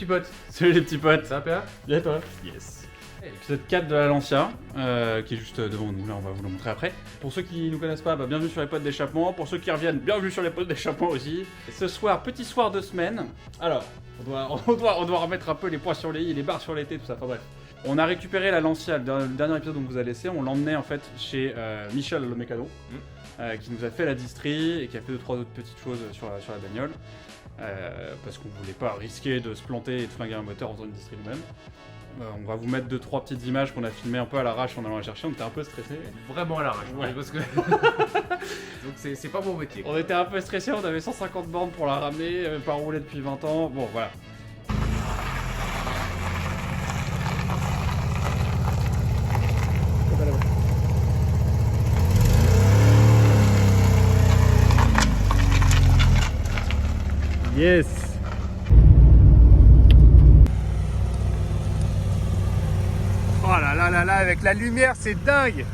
potes. Salut les petits potes. Ça va, PA? Bien toi? Yes. Épisode 4 de la Lancia, qui est juste devant nous, là on va vous le montrer après. Pour ceux qui nous connaissent pas, bienvenue sur les potes d'échappement. Pour ceux qui reviennent, bienvenue sur les potes d'échappement aussi. Et ce soir, petit soir de semaine. Alors, on doit remettre un peu les points sur les i, les barres sur les t, tout ça, enfin bref. On a récupéré la Lancia, le dernier épisode qu'on vous a laissé, on l'emmenait en fait chez Michel le mécano, qui nous a fait la distri et qui a fait 2-3 autres petites choses sur la bagnole. Parce qu'on voulait pas risquer de se planter et de flinguer un moteur en faisant une distri nous-mêmes. On va vous mettre 2-3 petites images qu'on a filmées un peu à l'arrache en allant la chercher, on était un peu stressés. Vraiment à l'arrache, ouais. Parce que... Donc c'est pas mon métier. On était un peu stressés, on avait 150 bornes pour la ramener, pas roulé depuis 20 ans, bon voilà. Yes. Oh là là là là, avec la lumière, c'est dingue.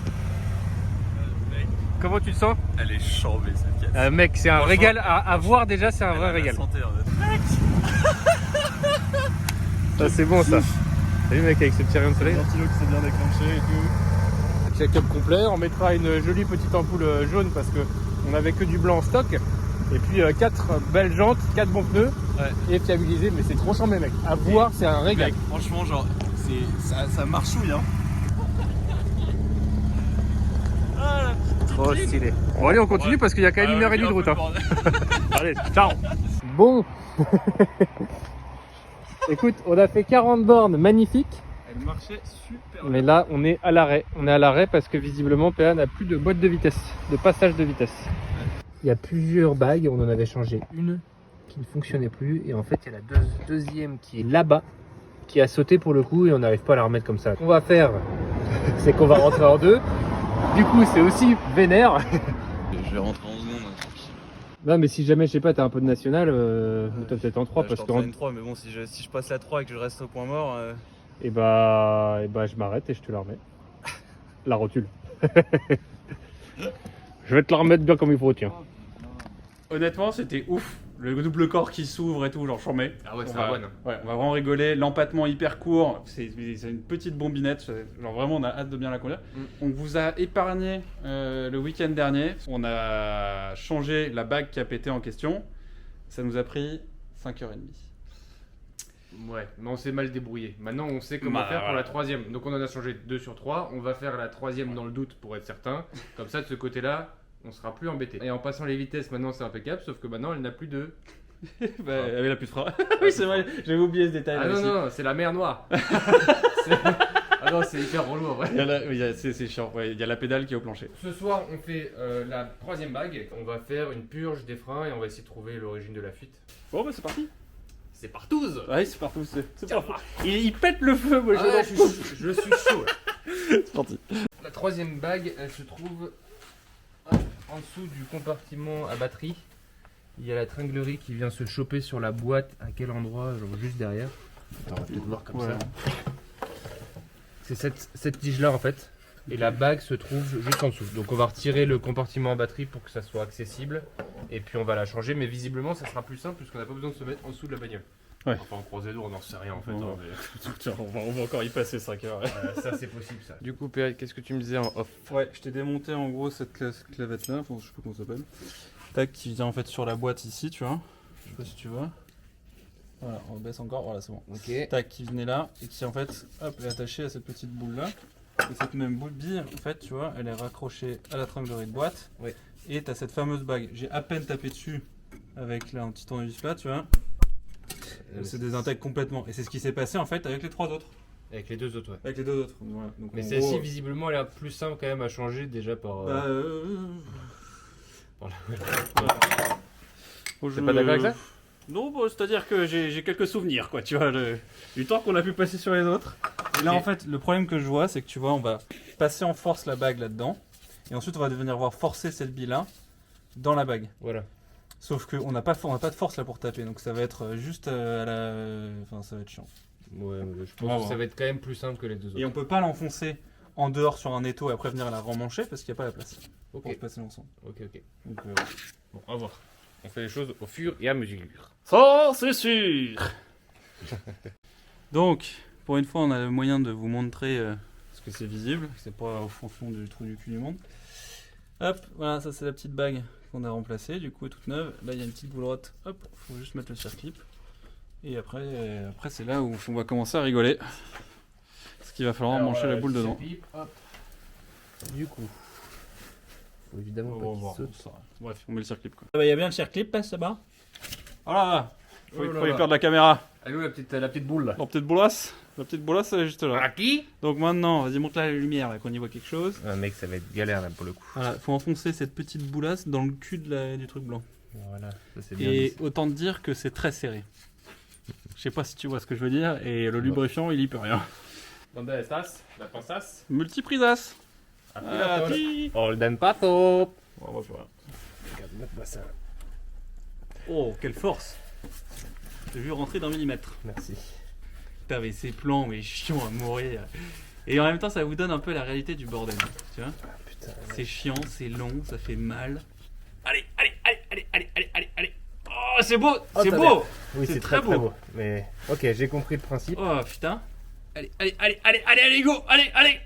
Comment tu te sens? Elle est chambée cette caisse. Mec, c'est un régal à voir déjà, c'est un vrai régal. Santé, Ça c'est bon ça. Salut mec avec ce petit rayon de soleil. ventilo qui s'est bien déclenché et tout. Check-up complet, on mettra une jolie petite ampoule jaune parce que on avait que du blanc en stock. Et puis 4 belles jantes, 4 bons pneus et fiabilisé, mais c'est trop chambé mec. À voir, c'est un régal. Mec, franchement, genre, ça marchouille hein. Trop stylé. Bon allez, on continue parce qu'il y a quand même 1h30 de route. Hein. Allez, ciao. Bon. Écoute, on a fait 40 bornes magnifiques. Elle marchait super Mais là, on est à l'arrêt. On est à l'arrêt parce que visiblement, PA n'a plus de boîte de vitesse, de passage de vitesse. Il y a plusieurs bagues. On en avait changé une qui ne fonctionnait plus. Et en fait, il y a la deuxième qui est là-bas, qui a sauté pour le coup et on n'arrive pas à la remettre comme ça. Ce qu'on va faire, c'est qu'on va rentrer en deux. Du coup, c'est aussi vénère. Je vais rentrer en seconde, tranquille. Non, mais si jamais, je sais pas, t'as un peu de national, t'as peut-être en 3 Je parce tente que. une 3, mais bon, si je passe la 3 et que je reste au point mort. Et bah, je m'arrête et je te la remets. La rotule. Je vais te la remettre bien comme il faut, tiens. Honnêtement, c'était ouf. Le double corps qui s'ouvre et tout, genre chambé. Ah ouais, c'est On va- la bonne. Ouais, on va vraiment rigoler. L'empattement hyper court, c'est une petite bombinette. Genre vraiment, on a hâte de bien la conduire. On vous a épargné le week-end dernier. On a changé la bague qui a pété en question. Ça nous a pris 5h30. Ouais, mais on s'est mal débrouillé. Maintenant, on sait comment faire pour voilà. la troisième. Donc on en a changé 2 sur 3. On va faire la troisième dans le doute pour être certain. Comme ça, de ce côté-là, on sera plus embêté. Et en passant les vitesses, maintenant c'est impeccable. Sauf que maintenant, elle n'a plus de... Elle avait la plus de frein. Oui, c'est vrai, j'avais oublié ce détail. Ah là non, aussi. non, c'est la mer Noire. Ah non, c'est hyper relou en vrai. C'est chiant, ouais, il y a la pédale qui est au plancher. Ce soir, on fait la troisième bague. On va faire une purge des freins et on va essayer de trouver l'origine de la fuite. Bon, c'est parti. C'est partouze. Ouais, c'est partout. Il pète le feu, moi Je suis chaud. Là. C'est parti. La troisième bague, elle se trouve en dessous du compartiment à batterie. Il y a la tringlerie qui vient se choper sur la boîte. À quel endroit? Genre juste derrière. Attends, on va peut-être voir comme ça. C'est cette tige là en fait. Et la bague se trouve juste en dessous. Donc on va retirer le compartiment à batterie pour que ça soit accessible. Et puis on va la changer. Mais visiblement ça sera plus simple puisqu'on n'a pas besoin de se mettre en dessous de la bagnole. Ouais. Enfin on croise les doigts, on n'en sait rien en fait. Ouais. hein, mais- Tiens, on va encore y passer 5 heures. ça c'est possible ça. Du coup PA, qu'est-ce que tu me disais en off? Ouais, je t'ai démonté en gros cette clavette là, enfin, je sais pas comment ça s'appelle. Tac, qui vient en fait sur la boîte ici, tu vois. Je sais pas si tu vois. Voilà, on baisse encore, voilà, c'est bon. Ok. Tac, qui venait là et qui en fait, hop, est attachée à cette petite boule là. Et cette même boule bille, en fait, tu vois, elle est raccrochée à la tringlerie de boîte. Oui. Et t'as cette fameuse bague. J'ai à peine tapé dessus avec là un petit tournevis là, tu vois. C'est désintègre complètement. Et c'est ce qui s'est passé en fait avec les 3 autres. Avec les deux autres, ouais. Avec les 2 autres. Voilà. Donc, Mais en celle-ci, gros, visiblement, elle est plus simple quand même à changer déjà par. Bah, par la- T'es pas d'accord avec ça? Non, bon, c'est-à-dire que j'ai quelques souvenirs, quoi, tu vois, du temps qu'on a pu passer sur les autres. Et là, Ok. en fait, le problème que je vois, c'est que tu vois, on va passer en force la bague là-dedans, et ensuite on va venir voir forcer cette bille-là dans la bague. Voilà. Sauf qu'on n'a pas de force là pour taper, donc ça va être juste à la... Enfin, ça va être chiant. Ouais, je pense Ouais, que ouais. ça va être quand même plus simple que les deux autres. Et on peut pas l'enfoncer en dehors sur un étau et après venir la remancher parce qu'il n'y a pas la place Ok, pour passer l'ensemble. ok, ok. Donc, Bon, à voir. On fait les choses au fur et à mesure. ça, c'est sûr. Donc, pour une fois, on a le moyen de vous montrer ce que c'est visible, que c'est pas au fond du trou du cul du monde. Hop, voilà, ça c'est la petite bague qu'on a remplacée, du coup, elle est toute neuve. Là, il y a une petite boulerotte, hop, faut juste mettre le circlip. Et après c'est là où on va commencer à rigoler. Parce qu'il va falloir mancher la boule dedans. Du coup, faut évidemment pas qu'il saute. Bref, on met le circlip quoi. Il y a bien le circlip, passe là-bas. Voilà, faut Oh là y là. perdre la caméra. Allez, où la petite boule là? La petite boulasse, elle est juste là. À qui? Donc maintenant, vas-y, monte la lumière là, qu'on y voit quelque chose. Ah, mec, ça va être galère là pour le coup. Voilà, faut enfoncer cette petite boulasse dans le cul du truc blanc. Voilà, ça c'est bien. Et autant te dire que c'est très serré. Je sais pas si tu vois ce que je veux dire, et le lubrifiant il y peut rien. ¿Dónde estás? ¿La pensas? Multiprisas. On le donne pas trop. Regarde-moi ça. Oh, quelle force! J'ai vu rentrer d'un millimètre. Merci. Putain, mais ces plans, mais chiant à mourir. Et en même temps, ça vous donne un peu la réalité du bordel. Tu vois? Ah, putain. C'est chiant, c'est long, ça fait mal. Allez, allez, allez, allez, allez, allez, allez, allez. Oh, c'est beau! C'est t'as beau! Oui, C'est c'est très très beau. beau. Mais ok, j'ai compris le principe. Oh putain! Allez, allez, allez, allez, allez, allez, go! Allez, allez!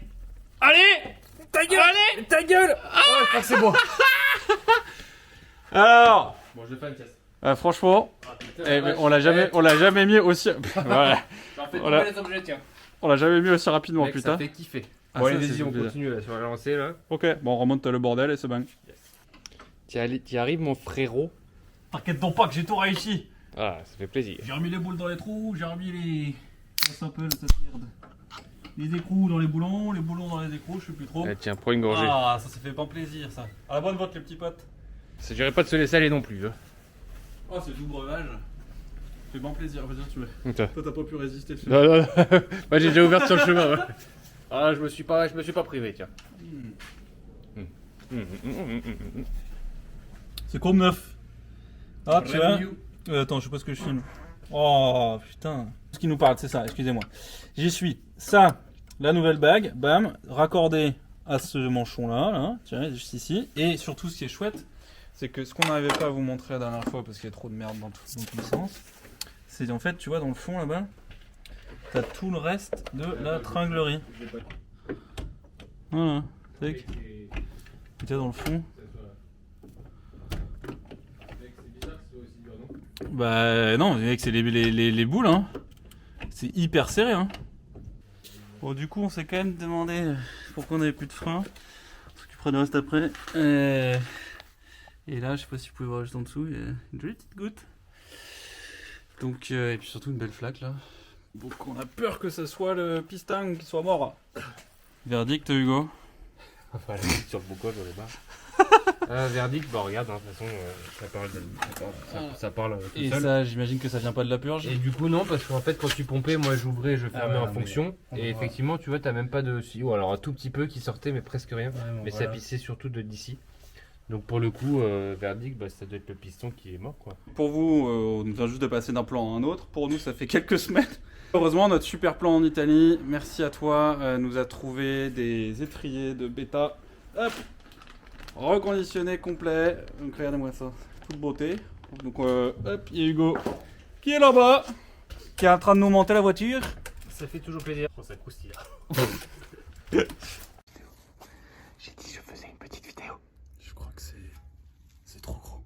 Allez! Ta gueule! Allez! Ta gueule! Oh, je crois que c'est bon. Alors! Bon, je vais faire une pièce. Franchement, mais on l'a jamais mis aussi. Voilà. J'en fais Voilà. tomber les objets, tiens. On l'a jamais mis aussi rapidement, Mec, putain. ça fait kiffer. Ah, Bon, ça, allez, c'est vas-y, on bizarre. continue là sur la lancée là. Ok, bon, on remonte le bordel et c'est bang. T'y arrives, mon frérot? T'inquiète donc pas que j'ai tout réussi. Ah, ça fait plaisir. J'ai remis les boules dans les trous, j'ai remis les. Comment ça s'appelle cette merde? Les écrous dans les boulons dans les écrous, je sais plus trop. Tiens, prends une gorgée. Ah, ça fait pas plaisir ça. À la bonne vote, les petits potes. Ça dirait pas de se laisser aller non plus. Hein. Oh, c'est doux breuvage. Ça fait bon plaisir, vas-y, tu veux. Putain. Toi, t'as pas pu résister. Non, non, non. Moi, j'ai déjà ouvert sur le chemin. Ouais. Ah, je me suis pas privé, tiens. C'est comme neuf. Ah, tu vois. Attends, je sais pas ce que je filme. Oh putain. Ce qui nous parle, c'est ça, excusez-moi. J'y suis. Ça, la nouvelle bague, bam, raccordée à ce manchon-là, là, tiens, juste ici. Et surtout, ce qui est chouette, c'est que ce qu'on n'arrivait pas à vous montrer la dernière fois parce qu'il y a trop de merde dans tous les sens, c'est en fait, tu vois, dans le fond là-bas, t'as tout le reste de la tringlerie. Voilà, tac. Tu vois, dans le fond. Bah non, mec, c'est les boules, hein. C'est hyper serré, hein. Bon, du coup, on s'est quand même demandé pourquoi on avait plus de frein. On s'occupera du reste après. Et là, je sais pas si vous pouvez voir juste en dessous, il y a une jolie petite goutte. Donc, et puis surtout une belle flaque là. Donc, on a peur que ce soit le piston qui soit mort. Verdict, Hugo. Enfin, sur le boucon, j'en ai marre. Verdict, bah regarde, hein, de toute façon, ça parle tout Et seul. ça, j'imagine que ça vient pas de la purge. Et du coup, non, parce qu'en fait, quand tu pompais, moi j'ouvrais, je fermais ouais, en mais fonction. on Et va effectivement, tu vois, t'as même pas de. Si, ou alors un tout petit peu qui sortait, mais presque rien. Mais ça pissait surtout de d'ici. Donc pour le coup, Verdict, bah, ça doit être le piston qui est mort, quoi. Pour vous, on vient juste de passer d'un plan à un autre. Pour nous, ça fait quelques semaines. Heureusement, notre super plan en Italie, merci à toi, nous a trouvé des étriers de bêta. Hop, reconditionné complet. Donc regardez-moi ça, toute beauté. Donc hop, il y a Hugo qui est là-bas, qui est en train de nous monter la voiture. Ça fait toujours plaisir. Ça croustille. J'ai dit je faisais une petite vidéo. Je crois que c'est trop gros.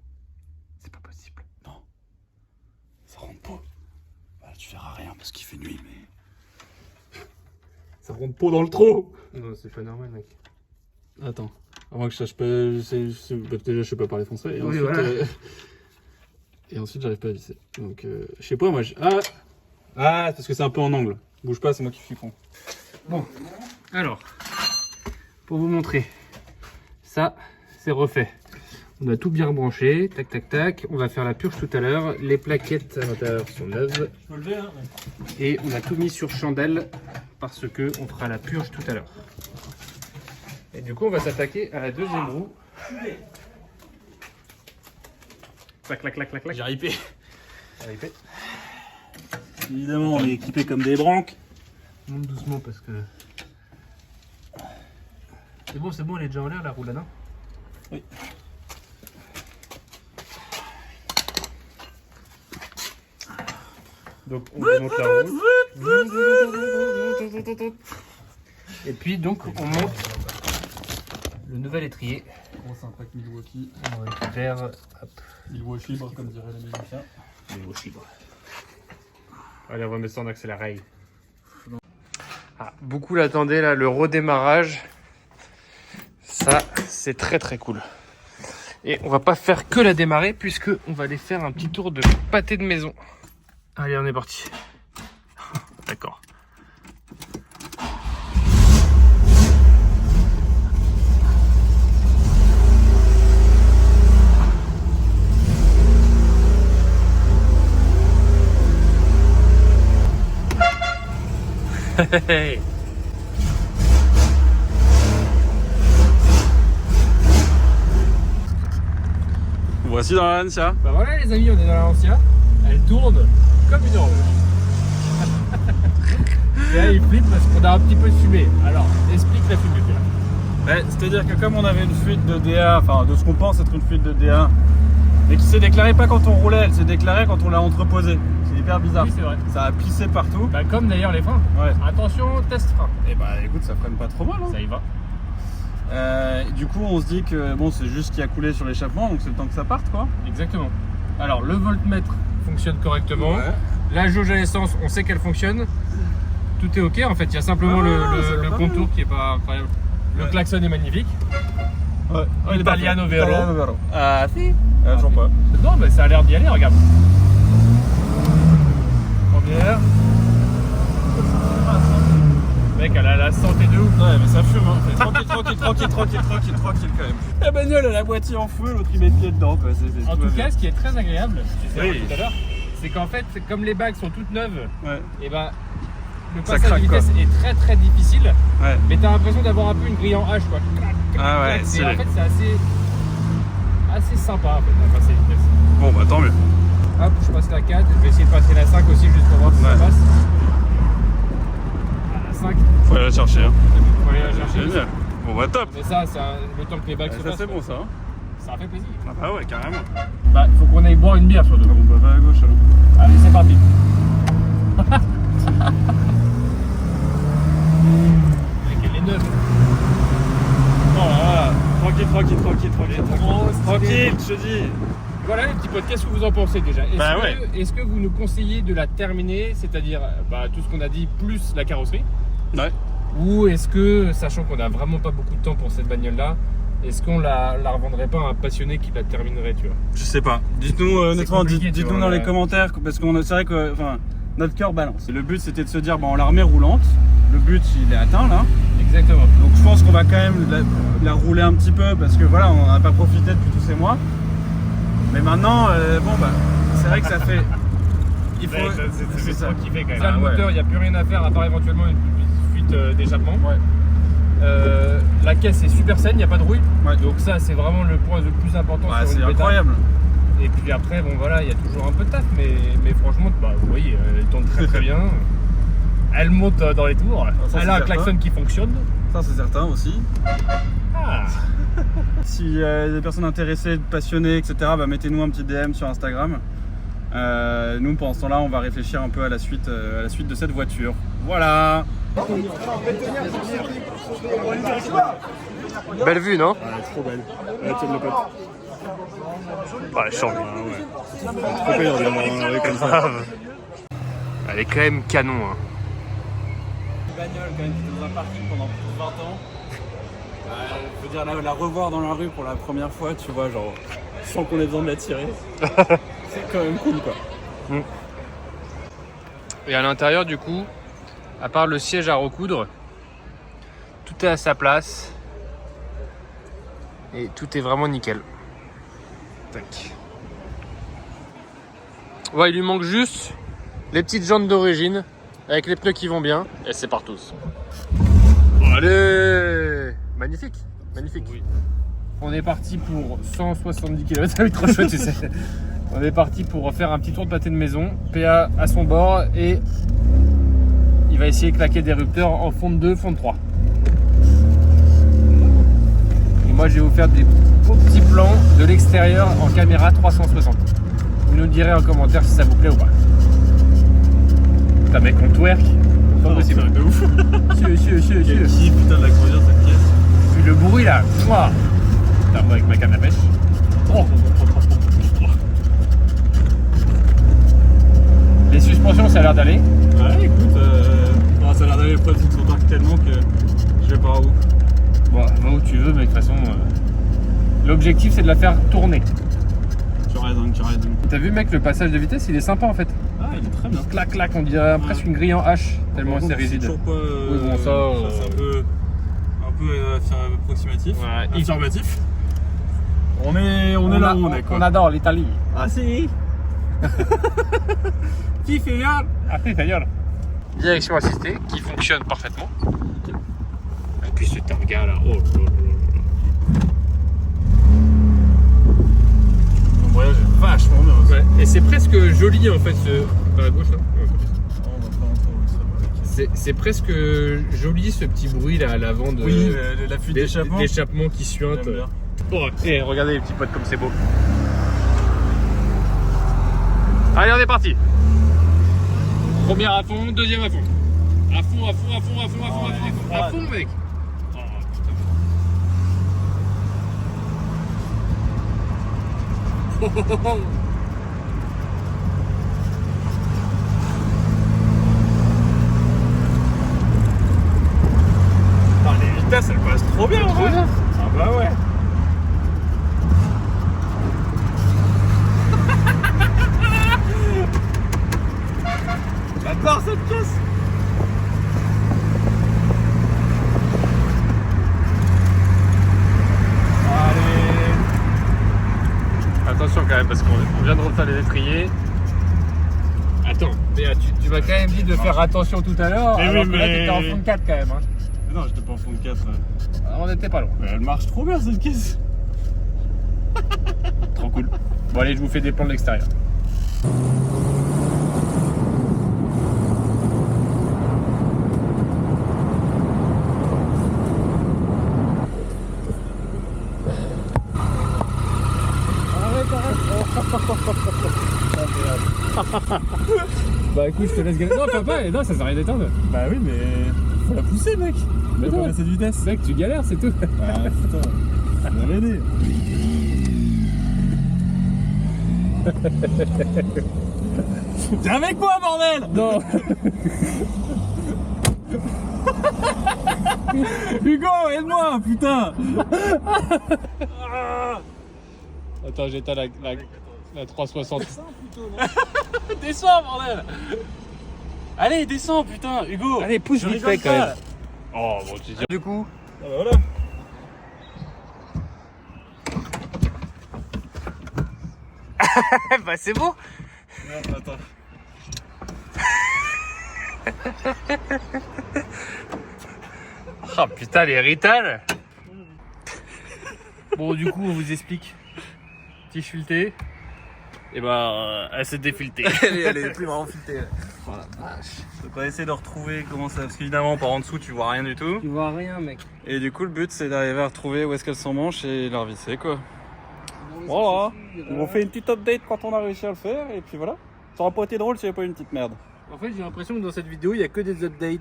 C'est pas possible. Non, ça rentre pas. Bah, tu verras rien parce qu'il fait nuit, mais ça rentre pas dans le trou. Non, c'est pas normal, mec. Attends, à moins que je sache pas, déjà je sais pas parler français et Oui, ensuite, voilà. et ensuite j'arrive pas à visser. Donc je sais pas moi. Ah, c'est parce que c'est un peu en angle. Bouge pas, c'est moi qui suis con. Bon, alors, pour vous montrer, ça, c'est refait. On a tout bien rebranché, tac tac tac. On va faire la purge tout à l'heure. Les plaquettes à l'intérieur sont neuves. Je peux lever, hein. Et on a tout mis sur chandelle parce que on fera la purge tout à l'heure. Et du coup, on va s'attaquer à la deuxième roue. Clac, clac, clac, clac, clac. J'ai ripé. Répète. Évidemment, on est équipé comme des branques. Monte doucement parce que. C'est bon, elle est déjà en l'air la roue là, non? Oui. Donc on remonte la route. Et puis donc on monte le nouvel étrier. Gros impact Milwaukee. On récupère Milwaukee, comme diraient les musiciens. Allez, on va mettre ça en accéléré. Ah, beaucoup l'attendaient là, le redémarrage. Ça, c'est très très cool. Et on va pas faire que la démarrer puisque on va aller faire un petit tour de pâté de maison. Allez, on est parti. D'accord. Hey. Voici dans la Lancia. Bah voilà les amis, on est dans la Lancia. Elle tourne comme une horloge. Et là il flippe parce qu'on a un petit peu fumé. Alors, explique la fumée. C'est-à-dire que comme on avait une fuite de DA, enfin de ce qu'on pense être une fuite de DA, mais qui s'est déclarée pas quand on roulait, elle s'est déclarée quand on l'a entreposée. C'est hyper bizarre. Oui, c'est vrai. Ça a pissé partout. Bah comme d'ailleurs les freins. Ouais. Attention, test frein. Et bah écoute, ça freine pas trop mal. Hein. Ça y va. Du coup, on se dit que bon, c'est juste ce qui a coulé sur l'échappement, donc c'est le temps que ça parte, quoi. Exactement. Alors le voltmètre fonctionne correctement. Ouais. La jauge à essence, on sait qu'elle fonctionne. Tout est ok en fait, il y a simplement le contour qui est pas incroyable. Le klaxon est magnifique. Ouais. Italiano Vero. Ah si. Toujours pas. Non mais ça a l'air d'y aller, regarde. Première. Mec, elle a la santé de ouf. Ouais, mais ça fume, hein. Tranquille quand même. La bagnole, elle a la moitié en feu, l'autre il met le pied dedans, quoi. En tout cas, ce qui est très agréable, c'est Oui. tout à l'heure, c'est qu'en fait, comme les bagues sont toutes neuves, Ouais. et ben le Ça passage craque, de vitesse est très très difficile, Ouais. mais t'as l'impression d'avoir un peu une grille en H, quoi. Clac, clac, Ah ouais, clac. stylé. En fait, c'est assez sympa en fait, à passer la vitesse. Bon, bah tant mieux. Hop, je passe la 4, je vais essayer de passer la 5 aussi, juste pour voir si Ouais. ça passe. Ah, la 5, Faut aller la chercher, hein. faut aller la chercher. Génial. Bon, bah top. Mais ça, c'est le temps que les bagues se Ça, passent. c'est bon, ça. Hein. Ça fait plaisir. Ah bah ouais, carrément. Bah, il faut qu'on aille boire une bière surtout. Bon, bah va à gauche, alors. Allez, c'est parti. Mec, elle est neuve. Oh là là. Tranquille. Tranquille, je te dis. Voilà les petits potes, qu'est-ce que vous en pensez déjà? Bah ouais. Est-ce que vous nous conseillez de la terminer, c'est-à-dire tout ce qu'on a dit plus la carrosserie? Ouais. Ou est-ce que, sachant qu'on a vraiment pas beaucoup de temps pour cette bagnole-là, est-ce qu'on la revendrait pas à un passionné qui la terminerait, tu vois? Je sais pas. Dites-nous, honnêtement, compliqué, tu dites-nous vois, dans les ouais. commentaires, parce que c'est vrai que notre cœur balance. Le but, c'était de se dire, on la remet roulante. Le but, il est atteint, là. Exactement. Donc je pense qu'on va quand même la rouler un petit peu, parce que voilà, on n'a pas profité depuis tous ces mois. Mais maintenant, c'est vrai que ça fait... Il faut... C'est ça qui fait quand même. Ah, Là, le ouais. moteur, il n'y a plus rien à faire à part éventuellement une fuite d'échappement. Ouais. La caisse est super saine, il n'y a pas de rouille. Ouais. Donc ça, c'est vraiment le point le plus important Ouais, sur c'est une Beta. incroyable. Et puis après, bon voilà, il y a toujours un peu de taf, mais franchement, vous voyez, elle tourne très très bien. Elle monte dans les tours. Ça, Elle c'est a un certain. klaxon qui fonctionne. Ça, c'est certain aussi. Ah. Si y a des personnes intéressées, passionnées, etc., mettez-nous un petit DM sur Instagram. Nous, pendant ce temps-là, on va réfléchir un peu à la suite de cette voiture. Voilà. Belle vue, non? Trop belle. Tiens le pote. Ah, elle change. Trop belle, on comme ça. Elle est quand même canon. Hein. Une bagnole quand même qui était dans un parking pendant plus de 20 ans. Je veux dire, la revoir dans la rue pour la première fois, tu vois, genre, sans qu'on ait besoin de la tirer. C'est quand même cool, quoi. Et à l'intérieur, du coup, à part le siège à recoudre, tout est à sa place. Et tout est vraiment nickel. Tac. Ouais, il lui manque juste les petites jantes d'origine avec les pneus qui vont bien. Et c'est partout. Allez! Magnifique, magnifique. Oui. On est parti pour 170 km, ça va être trop chaud, tu sais. On est parti pour faire un petit tour de pâté de maison. PA à son bord et il va essayer de claquer des rupteurs en fond de 2, fond de 3. Et moi, je vais vous faire des beaux petits plans de l'extérieur en caméra 360. Vous nous direz en commentaire si ça vous plaît ou pas. Putain mec, on twerk. Pas possible. De ouf. Quel Quel kiff, putain, de la conduire cette pièce. Puis le bruit là. Mouah. Putain, moi avec ma canne à pêche. Oh. Les suspensions, ça a l'air d'aller. Ouais, écoute, ça a l'air d'aller, les preuves sont tellement que je vais pas où. Bon, va où tu veux, mais de toute façon, l'objectif c'est de la faire tourner. Tu as raison, tu as raison. T'as vu, mec, le passage de vitesse il est sympa en fait. Ah, il est très bien. Clac, clac, on dirait presque une grille en H, tellement Par c'est contre, rigide. toujours pas, Oui, bon, ça, c'est un peu approximatif. Ouais, Affirmatif. On est là où on est, quoi. On adore l'Italie. Ah si. Qui fait bien. Après, d'ailleurs. Direction assistée qui fonctionne parfaitement. Et puis ce targa là, oh là là là. Mon voyage est vachement bien aussi. Ouais. Et c'est presque joli en fait ce. Par la gauche là. On va pas rentrer où ça va. C'est presque joli ce petit bruit là à l'avant de. Oui, la fuite d'échappement. D'échappement qui suinte. J'aime bien. Oh, et regardez les petits potes comme c'est beau. Allez, on est parti. Première à fond, deuxième à fond. À fond, à fond, à fond, à fond, à fond, à fond, à fond, mec. Oh, putain. Les vitesses, elles passent trop bien, Trop bien. Ah bah ouais. J'adore cette pièce. Allez. Attention quand même parce qu'on vient de refaire les étriers. Attends, mais tu m'as quand même dit de faire attention tout à l'heure. Mais Alors oui, que là mais- t'étais en fond de 4 quand même. Hein. Non, j'étais pas en fond de 4. Alors, on n'était pas loin. Mais elle marche trop bien cette caisse. Trop cool. Bon allez, je vous fais des plans de l'extérieur. Bah écoute, je te laisse galérer. Non, papa, non, ça s'arrête d'éteindre. Bah oui, mais faut la pousser, mec. Mais Faut non. pas passer de vitesse. Mec, tu galères, c'est tout. Ah putain, ça va m'aider. Viens avec moi, bordel. Non. Hugo, aide-moi, putain. Attends, j'éteins la 360. Descends, bordel. Allez, descends, putain, Hugo. Allez, pousse Je vite fait rigole quand pas. même. Oh, bon, tu dis. Du coup, Ah bah voilà. bah c'est bon. Non, attends. Oh putain, les Rital. Bon, du coup, on vous explique. Petit fileté. Et bah, elle s'est défiletée. Elle est plus marrant filtée. Donc on va essayer de retrouver comment ça. Parce qu'évidemment, par en dessous, tu vois rien du tout. Tu vois rien, mec. Et du coup, le but, c'est d'arriver à retrouver où est-ce qu'elle s'emmanche et la revisser, quoi. Voilà. On fait une petite update quand on a réussi à le faire, et puis voilà. Ça aurait pas été drôle s'il n'y avait pas eu une petite merde. En fait, j'ai l'impression que dans cette vidéo, il n'y a que des updates.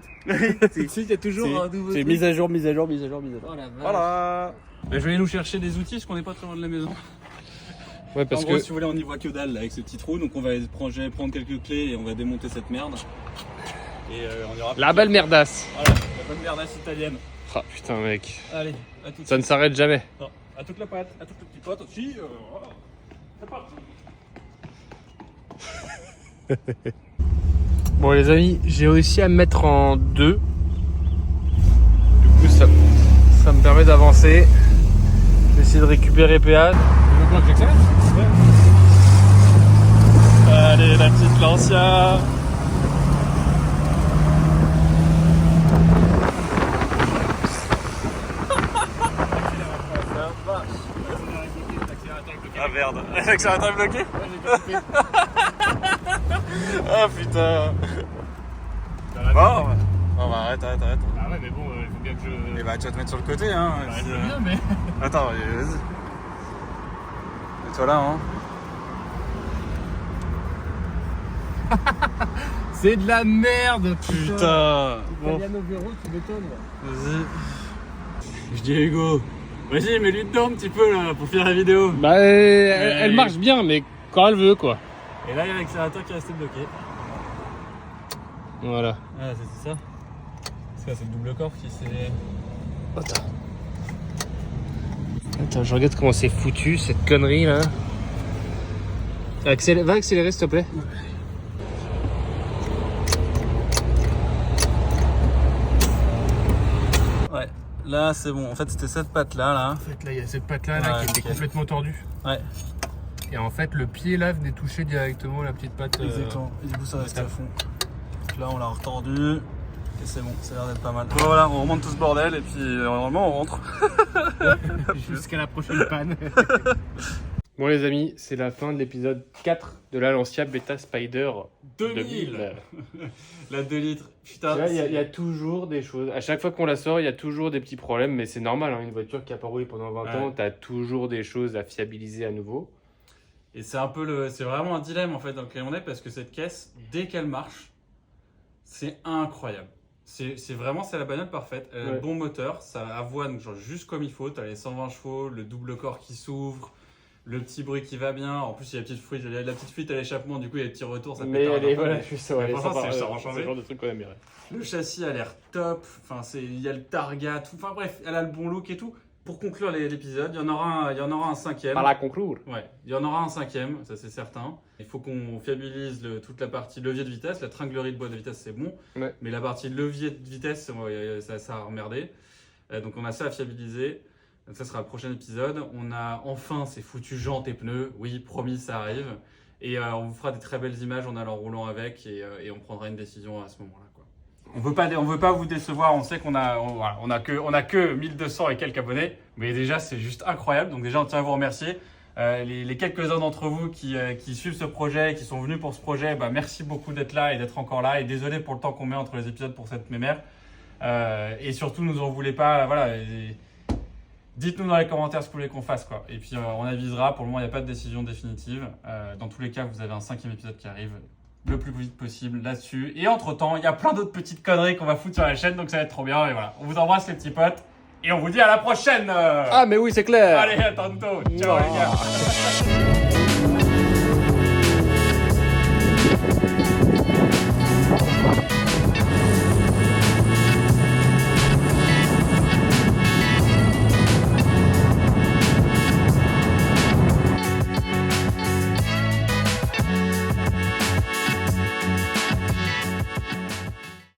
Tu sais, il y a toujours un nouveau. C'est truc. mise à jour, mise à jour, mise à jour, mise à jour. Oh la vache. Voilà. Je vais aller nous chercher des outils parce qu'on n'est pas très loin de la maison. Ouais, parce en gros, que. si vous voulez, on y voit que dalle là, avec ce petit trou. Donc on va prendre, je vais prendre quelques clés et on va démonter cette merde. Et on ira. La belle merdasse. Voilà, la bonne merdasse italienne. Ah putain, mec. Allez, à tout de Ça ne s'arrête jamais. Non, à toute la pâte, à toute la petite pote aussi. Voilà. C'est parti. Bon, les amis, j'ai réussi à me mettre en 2. Du coup, ça me permet d'avancer. Je vais essayer de récupérer PA. Allez, la petite Lancia. Ah merde, l'accélérateur est bloqué. Ah putain. Bon, bah arrête. Ah ouais, mais bon, il faut bien que je. Et bah tu vas te mettre sur le côté hein. je veux bien, mais. Attends, vas-y. Mets-toi là hein. C'est de la merde, Putain. Bon, Italiano Vero, tu m'étonnes. vas-y. Je dis à Hugo, vas-y, mets-lui dedans un petit peu là pour finir la vidéo. Bah, elle marche bien, mais quand elle veut, quoi. Et là, il y a l'accélérateur qui est resté bloqué. Voilà. Ah, c'est ça. C'est le double corps qui s'est. Attends, je regarde comment c'est foutu, cette connerie, là. Va accélérer, s'il te plaît. Ouais, là c'est bon. En fait, c'était cette patte là. En fait, là, il y a cette patte-là Ouais, qui était ok. complètement tordue. Ouais. Et en fait, le pied, là, venait toucher directement la petite patte. Exactement. Et du coup, ça restait à fond. Donc là, on l'a retordu. Et c'est bon, ça a l'air d'être pas mal. Bon, voilà, on remonte tout ce bordel et puis normalement on rentre. Jusqu'à la prochaine panne. Bon, les amis, c'est la fin de l'épisode 4 de la Lancia Beta Spider 2000. La 2 litres. Putain. Là, il y a toujours des choses. À chaque fois qu'on la sort, il y a toujours des petits problèmes, mais c'est normal. Hein, une voiture qui a pas roulé pendant 20 ans, tu as toujours des choses à fiabiliser à nouveau. Et c'est un peu c'est vraiment un dilemme en fait dans lequel on est parce que cette caisse, dès qu'elle marche, c'est incroyable. C'est vraiment c'est la bagnole parfaite. Elle a le bon moteur, ça avoine genre juste comme il faut. T'as les 120 chevaux, le double corps qui s'ouvre, le petit bruit qui va bien. En plus il y a la petite fuite à l'échappement, du coup il y a les petits retours. Ça Mais pète elle est voilà, je sais, ouais, franchement, c'est ça a changé. le genre de truc qu'on aime bien. Le châssis a l'air top. Enfin il y a le targa, tout. Enfin bref, elle a le bon look et tout. Pour conclure l'épisode, il y en aura un cinquième. Par la conclure. Ouais, il y en aura un cinquième, ça c'est certain. Il faut qu'on fiabilise toute la partie levier de vitesse. La tringlerie de boîte de vitesse c'est bon, Ouais. mais la partie levier de vitesse ça a emmerdé. Donc on a ça à fiabiliser. Donc ça sera le prochain épisode. On a enfin ces foutus jantes et pneus. Oui, promis, ça arrive. Et on vous fera des très belles images en allant roulant avec et on prendra une décision à ce moment-là, quoi. On veut pas vous décevoir. On sait qu'on a que 1200 et quelques abonnés, mais déjà c'est juste incroyable. Donc déjà on tient à vous remercier. Les quelques-uns d'entre vous qui suivent ce projet, qui sont venus pour ce projet, bah, merci beaucoup d'être là et d'être encore là. Et désolé pour le temps qu'on met entre les épisodes pour cette mémère. Et surtout, nous en voulez pas. Voilà. Dites-nous dans les commentaires ce que vous voulez qu'on fasse, quoi. Et puis on avisera. Pour le moment, il n'y a pas de décision définitive. Dans tous les cas, vous avez un 5e épisode qui arrive le plus vite possible là-dessus. Et entre-temps, il y a plein d'autres petites conneries qu'on va foutre sur la chaîne, donc ça va être trop bien. Et voilà, on vous embrasse les petits potes. Et on vous dit à la prochaine. Ah, mais oui, c'est clair. Allez, à tantôt. Ciao les gars.